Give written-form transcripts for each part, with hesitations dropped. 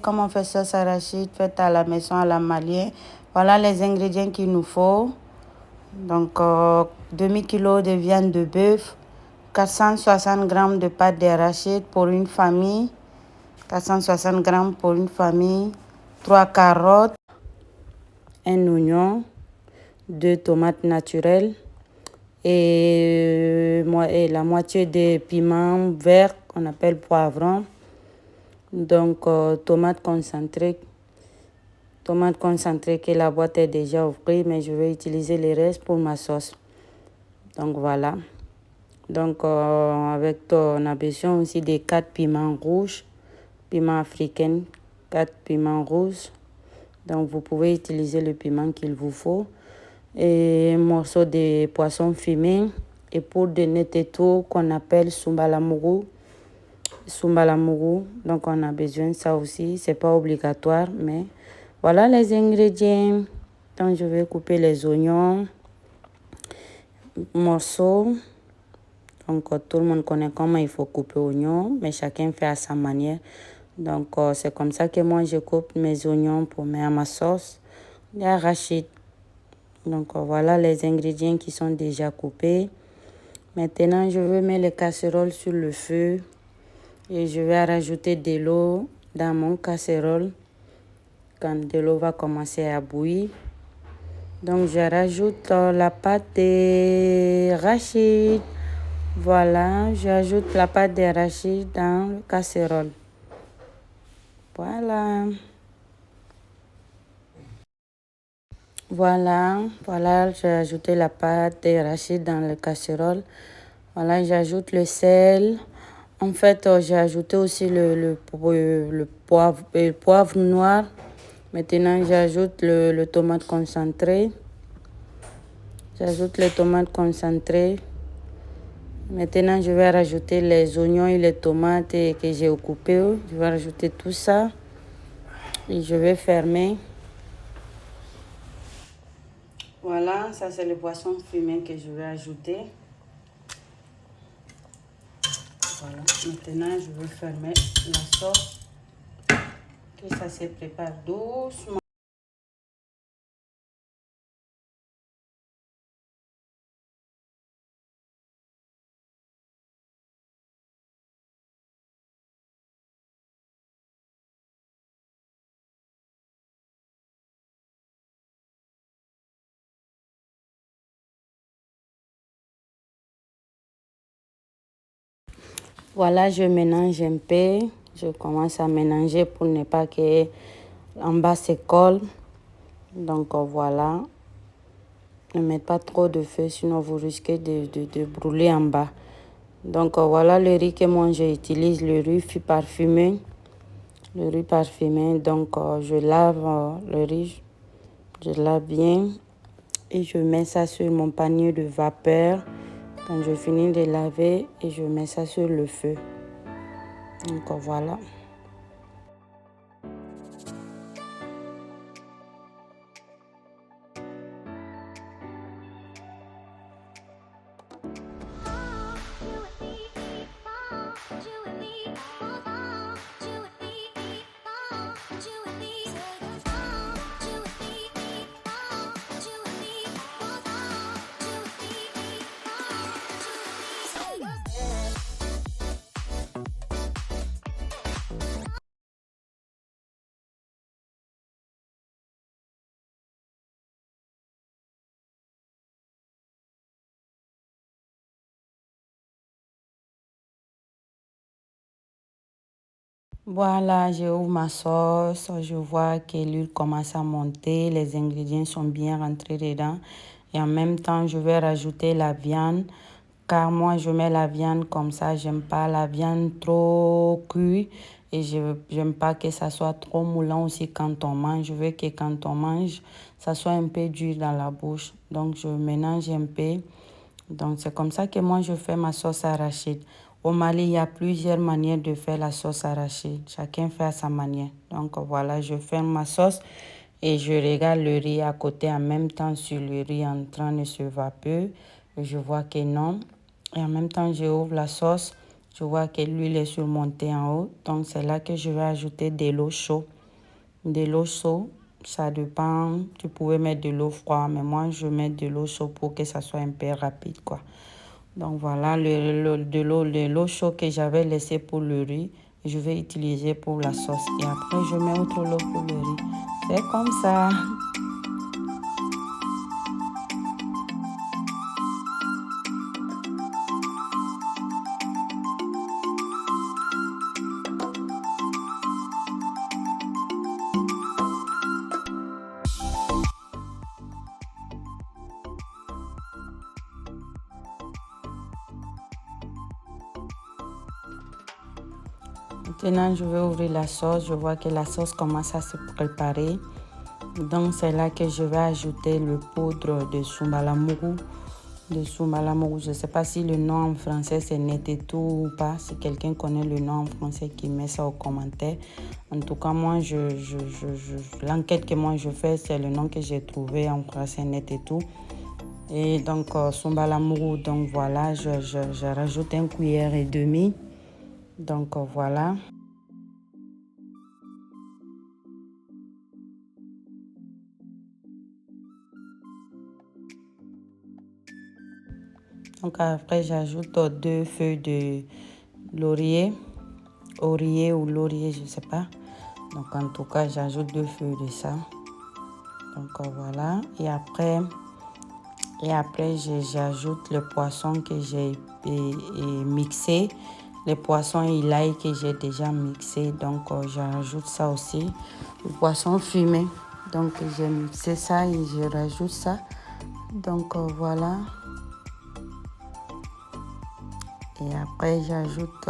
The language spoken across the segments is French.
comment on fait sauce arachide faite à la maison à la malienne. Voilà les ingrédients qu'il nous faut. Donc, demi-kilo de viande de bœuf, 460 g de pâte d'arachide pour une famille, 460 g pour une famille, 3 carottes, un oignon, 2 tomates naturelles et la moitié des piments verts qu'on appelle poivrons. Donc, tomate concentrée que la boîte est déjà ouverte, mais je vais utiliser les restes pour ma sauce. Donc, voilà. Donc, on a besoin aussi de 4 piments rouges, piments africains, 4 piments rouges. Donc, vous pouvez utiliser le piment qu'il vous faut. Et un morceau de poisson fumé et poudre de neteto qu'on appelle sumbalamuru. Donc, on a besoin de ça aussi. C'est pas obligatoire, mais voilà les ingrédients. Donc, je vais couper les oignons, morceaux. Donc, tout le monde connaît comment il faut couper oignons, mais chacun fait à sa manière. Donc, c'est comme ça que moi, je coupe mes oignons pour mettre ma sauce d'arachide. Donc, voilà les ingrédients qui sont déjà coupés. Maintenant, je vais mettre les casseroles sur le feu et je vais rajouter de l'eau dans mon casserole quand de l'eau va commencer à bouillir. Donc, je rajoute la pâte d'arachide. Voilà, j'ajoute la pâte d'arachide dans le casserole. Voilà, j'ai ajouté la pâte d'arachide dans le casserole. Voilà, j'ajoute le sel. En fait, j'ai ajouté aussi le poivre noir. Maintenant, j'ajoute le tomate concentré. J'ajoute les tomates concentrées. Maintenant, je vais rajouter les oignons et les tomates que j'ai coupés. Je vais rajouter tout ça. Et je vais fermer. Voilà, ça c'est le poisson fumé que je vais ajouter. Voilà, maintenant je vais fermer la sauce. Que ça se prépare doucement. Voilà, je mélange un peu. Je commence à mélanger pour ne pas que en bas se colle. Donc voilà. Ne mettez pas trop de feu, sinon vous risquez de brûler en bas. Donc voilà le riz que moi j'utilise, le riz parfumé. Le riz parfumé, donc je lave le riz. Je lave bien et je mets ça sur mon panier de vapeur. Quand je finis de laver et je mets ça sur le feu. Donc voilà. Voilà, je ouvre ma sauce. Je vois que l'huile commence à monter. Les ingrédients sont bien rentrés dedans. Et en même temps, je vais rajouter la viande. Car moi, je mets la viande comme ça. J'aime pas la viande trop cuite. Et je n'aime pas que ça soit trop moulant aussi quand on mange. Je veux que quand on mange, ça soit un peu dur dans la bouche. Donc, je mélange un peu. Donc, c'est comme ça que moi, je fais ma sauce arachide. Au Mali, il y a plusieurs manières de faire la sauce arachide. Chacun fait à sa manière. Donc, voilà, je fais ma sauce et je regarde le riz à côté en même temps sur le riz en train de se vaper. Je vois que non. Et en même temps, je ouvre la sauce. Je vois que l'huile est surmontée en haut. Donc, c'est là que je vais ajouter de l'eau chaude. de l'eau chaude. Ça dépend, tu pouvais mettre de l'eau froide, mais moi je mets de l'eau chaude pour que ça soit un peu rapide, quoi. Donc voilà, de l'eau chaude que j'avais laissé pour le riz, je vais utiliser pour la sauce. Et après, je mets autre l'eau pour le riz. C'est comme ça. Maintenant, je vais ouvrir la sauce. Je vois que la sauce commence à se préparer. Donc, c'est là que je vais ajouter le poudre de Soumbalamuru. Je ne sais pas si le nom en français c'est Netetou ou pas. Si quelqu'un connaît le nom en français, qui met ça aux commentaires. En tout cas, moi, l'enquête que moi je fais, c'est le nom que j'ai trouvé en français, Netetou. Et donc, Soumbalamuru. Donc, voilà, je rajoute 1,5 cuillère. Donc, voilà. Donc après, j'ajoute 2 feuilles de laurier, oreiller ou laurier, je ne sais pas. Donc en tout cas, j'ajoute 2 feuilles de ça. Donc voilà. Et après j'ajoute le poisson que j'ai mixé. Les poissons et l'ail que j'ai déjà mixé. Donc j'ajoute ça aussi. Le poisson fumé. Donc j'ai mixé ça et je rajoute ça. Donc voilà. Et après, j'ajoute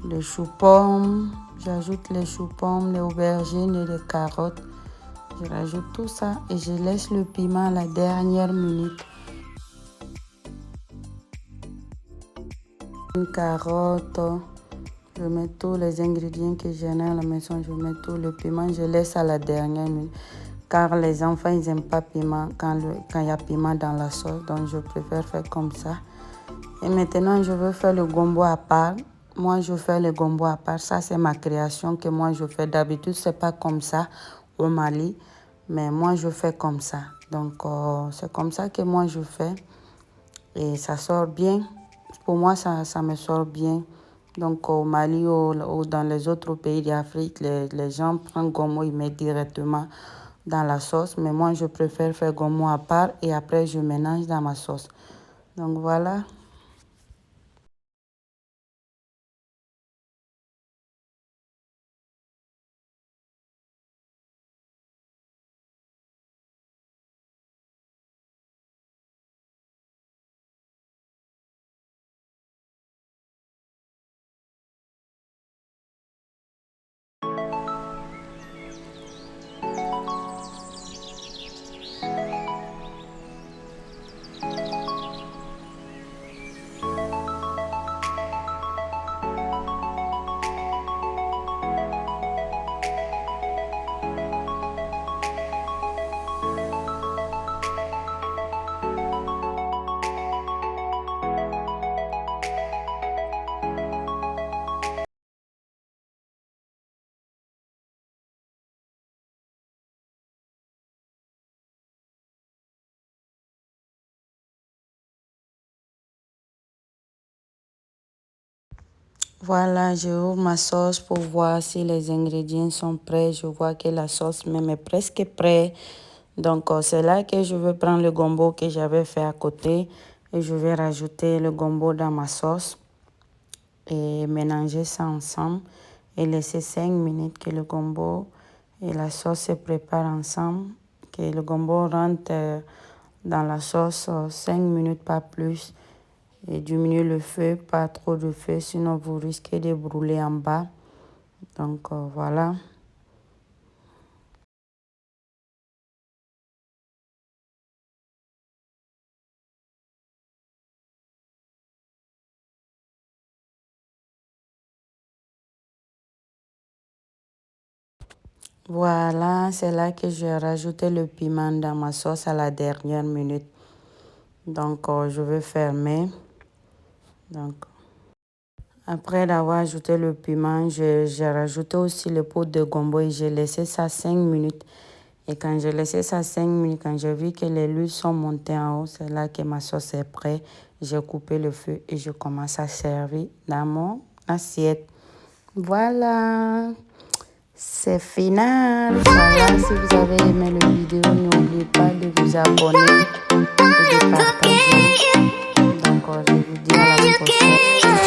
les choux-pommes. J'ajoute les choux-pommes, les aubergines et les carottes. Je rajoute tout ça et je laisse le piment à la dernière minute. Une carotte. Je mets tous les ingrédients que j'ai à la maison. Je mets tout le piment. Je laisse à la dernière minute. Car les enfants, ils n'aiment pas piment quand il y a piment dans la sauce. Donc, je préfère faire comme ça. Et maintenant, je veux faire le gombo à part. Moi, je fais le gombo à part. Ça, c'est ma création que moi, je fais. D'habitude, c'est pas comme ça au Mali. Mais moi, je fais comme ça. Donc, c'est comme ça que moi, je fais. Et ça sort bien. Pour moi, ça me sort bien. Donc, au Mali ou dans les autres pays d'Afrique, les gens prennent gombo, ils mettent directement dans la sauce. Mais moi, je préfère faire gombo à part et après, je mélange dans ma sauce. Donc, voilà. Voilà, je ouvre ma sauce pour voir si les ingrédients sont prêts. Je vois que la sauce même est presque prête. Donc, c'est là que je vais prendre le gombo que j'avais fait à côté. Et je vais rajouter le gombo dans ma sauce. Et mélanger ça ensemble. Et laisser 5 minutes que le gombo et la sauce se préparent ensemble. Que le gombo rentre dans la sauce 5 minutes, pas plus. Et diminuer le feu, pas trop de feu, sinon vous risquez de brûler en bas. Donc voilà. Voilà, c'est là que j'ai rajouté le piment dans ma sauce à la dernière minute. Donc je vais fermer. Donc Après d'avoir ajouté le piment, j'ai rajouté aussi le pot de gombo et j'ai laissé ça 5 minutes. Et quand j'ai laissé ça 5 minutes, quand j'ai vu que les huiles sont montées en haut, c'est là que ma sauce est prête. J'ai coupé le feu et je commence à servir dans mon assiette. Voilà, c'est final. Voilà, si vous avez aimé la vidéo, n'oubliez pas de vous abonner et de partager. Donc, je vous dis à la prochaine.